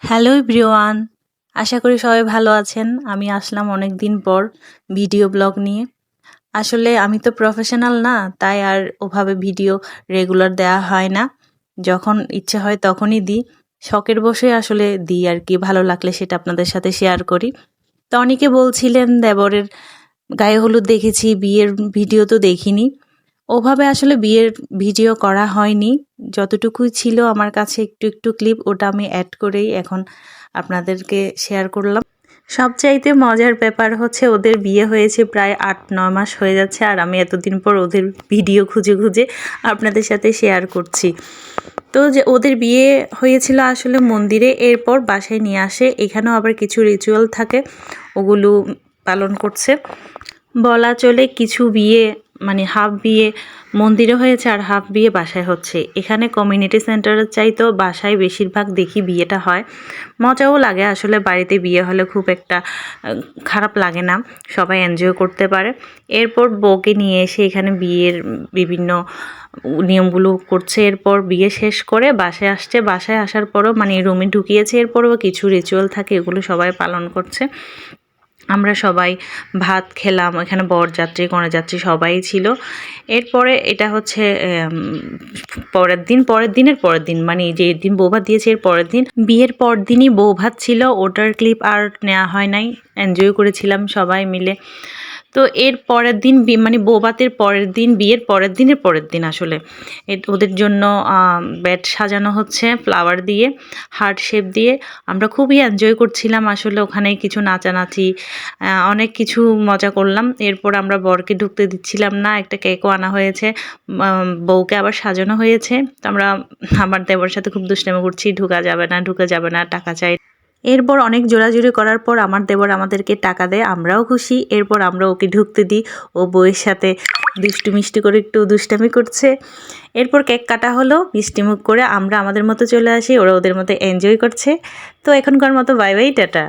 Hello everyone, আশা করি সবাই ভালো আছেন। আমি আসলাম অনেক দিন পর ভিডিও ব্লগ নিয়ে। আসলে আমি তো প্রফেশনাল না, তাই আর ওভাবে ভিডিও রেগুলার দেওয়া হয় না। যখন ইচ্ছে হয় তখনই দিই, শখের বসে আসলে দিই আর কি, ভালো লাগলে সেটা আপনাদের সাথে শেয়ার করি। তো অনেকে বলছিলেন দেবরের গায়ে হলুদ দেখেছি, বিয়ের ভিডিও তো দেখিনি। ওভাবে আসলে বিয়ের ভিডিও করা হয়নি, যতটুকুই ছিল আমার কাছে একটু একটু ক্লিপ, ওটা আমি অ্যাড করেই এখন আপনাদেরকে শেয়ার করলাম। সবচাইতে মজার ব্যাপার হচ্ছে ওদের বিয়ে হয়েছে প্রায় 8-9 মাস হয়ে যাচ্ছে, আর আমি এতদিন পর ওদের ভিডিও খুঁজে খুঁজে আপনাদের সাথে শেয়ার করছি। তো যে ওদের বিয়ে হয়েছিল আসলে মন্দিরে, এরপর বাসায় নিয়ে আসে। এখানেও আবার কিছু রিচুয়াল থাকে, ওগুলো পালন করছে। বলা চলে কিছু বিয়ে মানে হাফ বিয়ে মন্দিরে হয়েছে আর হাফ বিয়ে বাসায় হচ্ছে। এখানে কমিউনিটি সেন্টারের চাইতেও বাসায় বেশিরভাগ দেখি বিয়েটা হয়। মজাও লাগে আসলে, বাড়িতে বিয়ে হলে খুব একটা খারাপ লাগে না, সবাই এনজয় করতে পারে। এরপর বউকে নিয়ে এসে এখানে বিয়ের বিভিন্ন নিয়মগুলো করছে। এরপর বিয়ে শেষ করে বাসায় আসছে, বাসায় আসার পরও মানে রুমে ঢুকিয়েছে। এরপরও কিছু রিচুয়াল থাকে, এগুলো সবাই পালন করছে। আমরা সবাই ভাত খেলাম, এখানে বরযাত্রী কনেযাত্রী সবাই ছিল। এরপরে এটা হচ্ছে পরের দিন মানে যে দিন বৌভাত দিয়েছে এর পরের দিন, বিয়ের পর দিনই বৌভাত ছিল। ওটার ক্লিপ আর নেওয়া হয় নাই, এনজয় করেছিলাম সবাই মিলে। তো এর পরের দিন মানে বৌভাতের পরের দিন, বিয়ের পরের দিন আসলে ওদের জন্য বেড সাজানো হচ্ছে ফ্লাওয়ার দিয়ে, হার্ট শেপ দিয়ে। আমরা খুবই এনজয় করছিলাম আসলে, ওখানে কিছু নাচানাচি, অনেক কিছু মজা করলাম। এরপর আমরা বরকে ঢুকতে দিচ্ছিলাম না, একটা কেকও আনা হয়েছে, বউকে আবার সাজানো হয়েছে। তো আমরা আমার দেবর সাথে খুব দুষ্টামি করছি, ঢুকা যাবে না, টাকা চাই। এরপর অনেক জোরাজুরি করার পর আমার দেবর আমাদেরকে টাকা দেয়, আমরাও খুশি। এরপর আমরা ওকে ঢুকতে দিই, ও বউয়ের সাথে দুষ্টু মিষ্টি করে একটু দুষ্টামি করছে। এরপর কেক কাটা হলো, মিষ্টিমুখ করে আমরা আমাদের মতো চলে আসি, ওরা ওদের মতো এনজয় করছে। তো এখনকার মতো বাই বাই, টাটা।